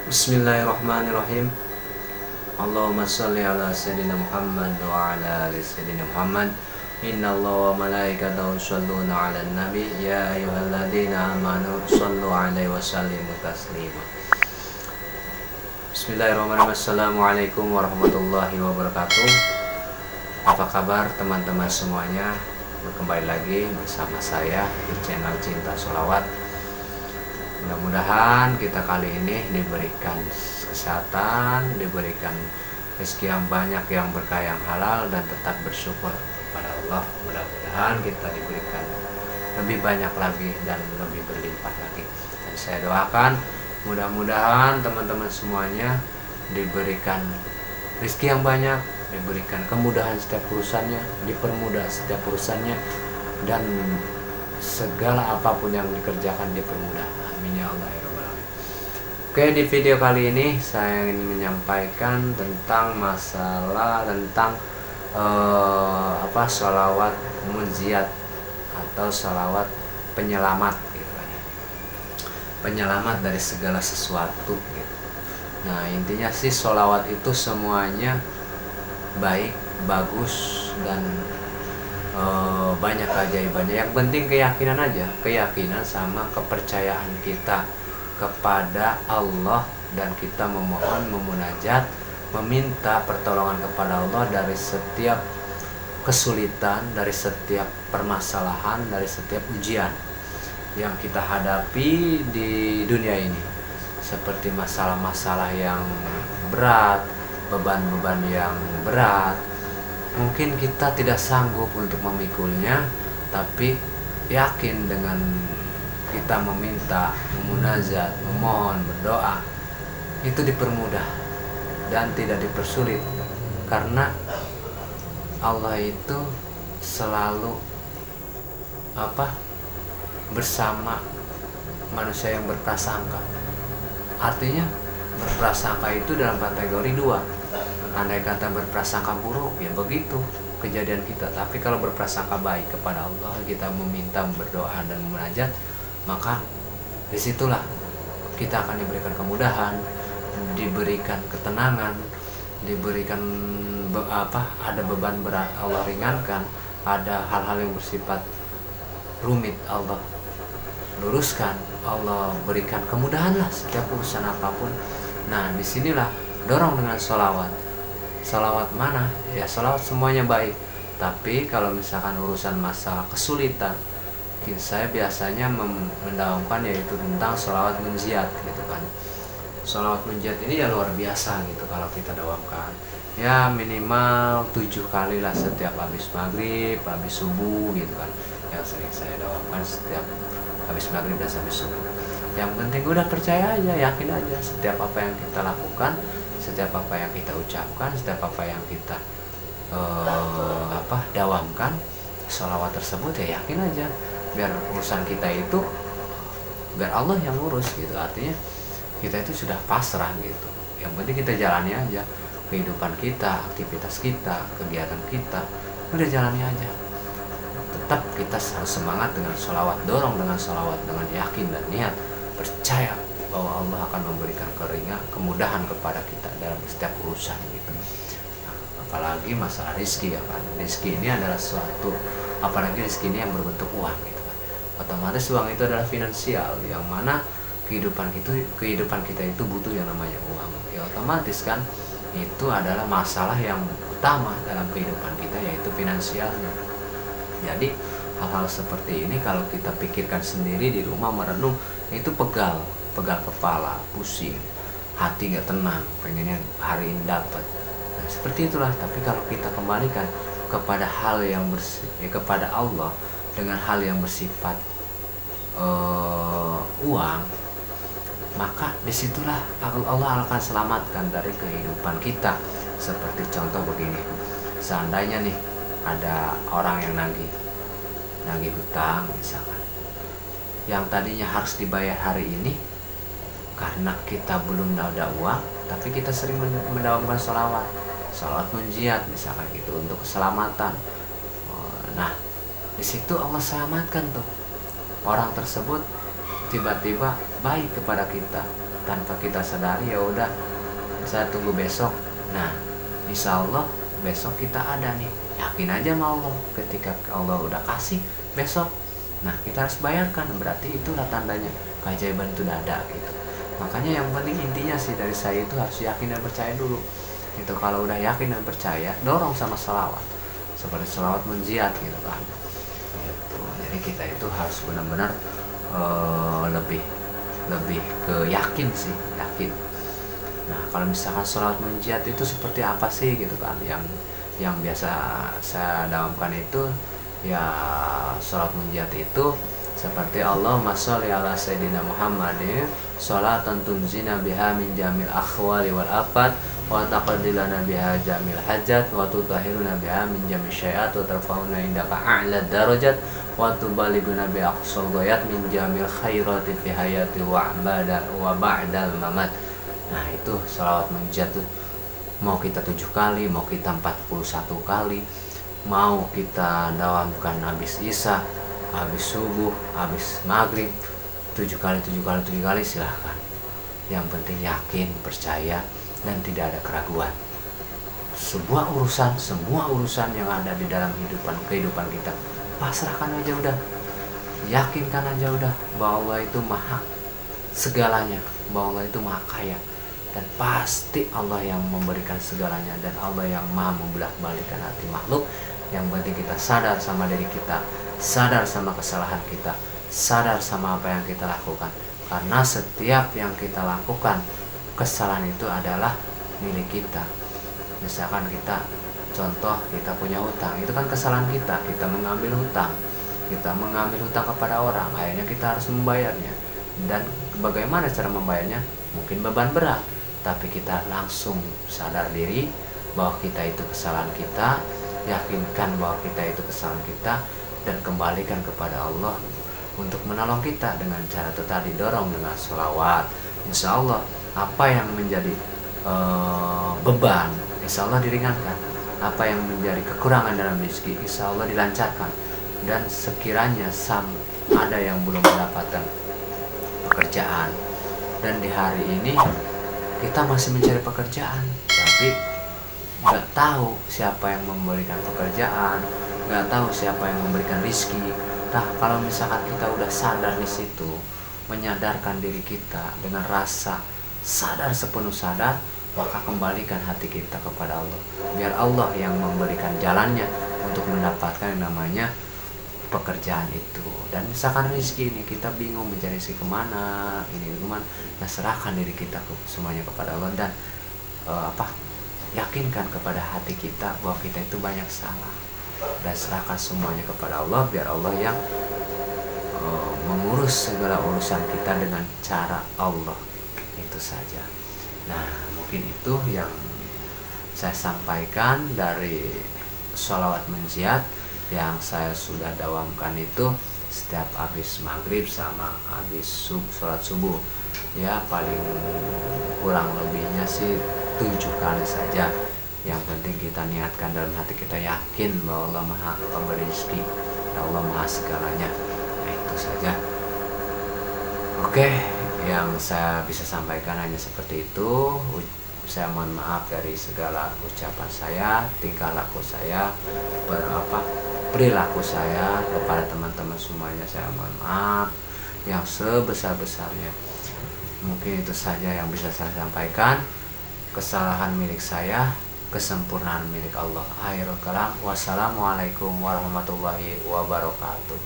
Bismillahirrahmanirrahim. Allahumma shalli ala sayyidina Muhammad wa ala ali sayyidina Muhammad. Inna Allah wa malaikatahu yusholluna ala nabi. Ya ayyuhalladzina amanu shallu alaihi wa sallimu taslima. Bismillahirrahmanirrahim. Assalamualaikum warahmatullahi wabarakatuh. Apa kabar teman-teman semuanya? Kembali lagi bersama saya di channel Cinta Sholawat. Mudah-mudahan kita kali ini diberikan kesehatan, diberikan rezeki yang banyak, yang berkah, yang halal, dan tetap bersyukur kepada Allah. Mudah-mudahan kita diberikan lebih banyak lagi dan lebih berlimpah lagi. Dan saya doakan mudah-mudahan teman-teman semuanya diberikan rezeki yang banyak, diberikan kemudahan setiap urusannya, dipermudah setiap urusannya, dan segala apapun yang dikerjakan dipermudah. Amin ya Allah ya Rabbal Alamin. Oke, di video kali ini saya ingin menyampaikan tentang masalah tentang sholawat munjiat atau sholawat penyelamat gitu kan. Penyelamat dari segala sesuatu gitu. Nah, intinya sih sholawat itu semuanya baik, bagus, dan banyak keajaibannya. Yang penting keyakinan aja, keyakinan sama kepercayaan kita kepada Allah, dan kita memohon, memunajat, meminta pertolongan kepada Allah dari setiap kesulitan, dari setiap permasalahan, dari setiap ujian yang kita hadapi di dunia ini, seperti masalah-masalah yang berat, beban-beban yang berat. Mungkin kita tidak sanggup untuk memikulnya, tapi yakin dengan kita meminta, memunajat, memohon, berdoa, itu dipermudah dan tidak dipersulit, karena Allah itu selalu bersama manusia yang berprasangka. Artinya berprasangka itu dalam kategori dua. Andai kata berprasangka buruk, ya begitu kejadian kita. Tapi kalau berprasangka baik kepada Allah, kita meminta, berdoa, dan munajat, maka disitulah kita akan diberikan kemudahan, diberikan ketenangan, diberikan ada beban berat Allah ringankan, ada hal-hal yang bersifat rumit Allah luruskan, Allah berikan kemudahan lah setiap urusan apapun. Nah, disinilah dorong dengan sholawat. Sholawat mana? Ya sholawat semuanya baik. Tapi kalau misalkan urusan masalah kesulitan, saya biasanya mendawamkan yaitu tentang sholawat munjiat gitu kan. Sholawat munjiat ini ya luar biasa gitu kalau kita dawamkan. Ya minimal 7 kali lah setiap habis maghrib, habis subuh gitu kan. Yang sering saya dawamkan setiap habis maghrib dan habis subuh. Yang penting udah percaya aja, yakin aja setiap apa yang kita lakukan, setiap apa yang kita ucapkan, setiap apa yang kita dawamkan sholawat tersebut, ya yakin aja biar urusan kita itu biar Allah yang ngurus gitu. Artinya kita itu sudah pasrah gitu. Yang penting kita jalani aja kehidupan kita, aktivitas kita, kegiatan kita, udah jalani aja. Tetap kita harus semangat dengan sholawat, dorong dengan sholawat, dengan yakin dan niat, percaya bahwa Allah akan memberikan kemudahan kepada kita dalam setiap urusan gitu. Nah, apalagi masalah rezeki ya kan. Rezeki ini adalah suatu, apalagi rezeki ini yang berbentuk uang gitu kan. Otomatis uang itu adalah finansial, yang mana kehidupan kita itu butuh yang namanya uang. Ya otomatis kan itu adalah masalah yang utama dalam kehidupan kita, yaitu finansialnya. Jadi hal-hal seperti ini kalau kita pikirkan sendiri di rumah merenung, itu pegal kepala, pusing, hati gak tenang, pengennya hari ini dapat. Nah, seperti itulah. Tapi kalau kita kembalikan kepada hal yang kepada Allah dengan hal yang bersifat uang, maka disitulah Allah akan selamatkan dari kehidupan kita. Seperti contoh begini, seandainya nih ada orang yang nagih hutang misalkan, yang tadinya harus dibayar hari ini, karena kita belum ada uang, tapi kita sering mendawamkan sholawat munjiat misalkan gitu untuk keselamatan. Nah, di situ Allah selamatkan tuh orang tersebut, tiba-tiba baik kepada kita, tanpa kita sadari, ya udah saya tunggu besok. Nah, insya Allah besok kita ada nih, yakin aja sama Allah. Ketika Allah udah kasih besok, nah kita harus bayarkan, berarti itulah tandanya keajaiban itu udah ada gitu. Makanya yang penting intinya sih dari saya itu harus yakin dan percaya dulu itu. Kalau udah yakin dan percaya, dorong sama sholawat, seperti sholawat munjiat gitu kan gitu. Jadi kita itu harus benar-benar lebih ke yakin sih, yakin. Nah, kalau misalkan sholawat munjiat itu seperti apa sih gitu kan, yang biasa saya dalamkan itu ya, sholawat munjiat itu seperti Allahumma sholli ala sayyidina Muhammadin sholatan tunzina biha min jamil akhwali wal afat wa taqaddilana biha jamil hajat wa tutahhiruna biha min jamil syai'at wa tarfa'una indaka a'la darajat wa tubaliguna bi aqsal ghayat min jamil khairati fi hayati wa ba'dal mamat. Nah, itu sholawat munjiat tuh mau kita 7 kali, mau kita 41 kali, mau kita dawamkan habis isya, habis subuh, habis maghrib, 7 kali silahkan. Yang penting yakin, percaya, dan tidak ada keraguan. Semua urusan yang ada di dalam kehidupan kita, pasrahkan aja udah, yakinkan aja udah bahwa Allah itu maha segalanya, bahwa Allah itu maha kaya, dan pasti Allah yang memberikan segalanya, dan Allah yang maha membolak-balikan hati makhluk. Yang penting kita sadar sama diri kita, sadar sama kesalahan kita, sadar sama apa yang kita lakukan. Karena setiap yang kita lakukan, kesalahan itu adalah milik kita. Misalkan kita, contoh kita punya hutang, itu kan kesalahan kita mengambil hutang. Kita mengambil hutang kepada orang, akhirnya kita harus membayarnya. Dan bagaimana cara membayarnya? Mungkin beban berat, tapi kita langsung sadar diri bahwa kita itu kesalahan kita, yakinkan bahwa kita itu kesalahan kita, dan kembalikan kepada Allah untuk menolong kita dengan cara itu tadi, dorong dengan sholawat. Insya Allah apa yang menjadi beban, insya Allah diringankan. Apa yang menjadi kekurangan dalam rezeki, insya Allah dilancarkan. Dan sekiranya ada yang belum mendapatkan pekerjaan, dan di hari ini kita masih mencari pekerjaan, tapi nggak tahu siapa yang memberikan pekerjaan, nggak tahu siapa yang memberikan rezeki. Nah, kalau misalkan kita udah sadar di situ, menyadarkan diri kita dengan rasa sadar, sepenuh sadar, maka kembalikan hati kita kepada Allah. Biar Allah yang memberikan jalannya untuk mendapatkan yang namanya pekerjaan itu. Dan misalkan rezeki ini kita bingung mencari rezeki kemana, nah serahkan diri kita semuanya kepada Allah, dan yakinkan kepada hati kita bahwa kita itu banyak salah, dan serahkan semuanya kepada Allah, biar Allah yang mengurus segala urusan kita dengan cara Allah. Itu saja. Nah, mungkin itu yang saya sampaikan dari sholawat munjiat yang saya sudah dawamkan itu setiap habis maghrib sama habis sholat subuh. Ya, paling kurang lebihnya sih 7 kali saja. Yang penting kita niatkan dalam hati kita, yakin bahwa Allah maha pemberi rezeki, Allah maha segalanya. Nah, itu saja. Oke, yang saya bisa sampaikan hanya seperti itu. Saya mohon maaf dari segala ucapan saya, tingkah laku saya, perilaku saya kepada teman-teman semuanya. Saya mohon maaf yang sebesar-besarnya. Mungkin itu saja yang bisa saya sampaikan. Kesalahan milik saya, kesempurnaan milik Allah. Akhirul kalam, wassalamualaikum warahmatullahi wabarakatuh.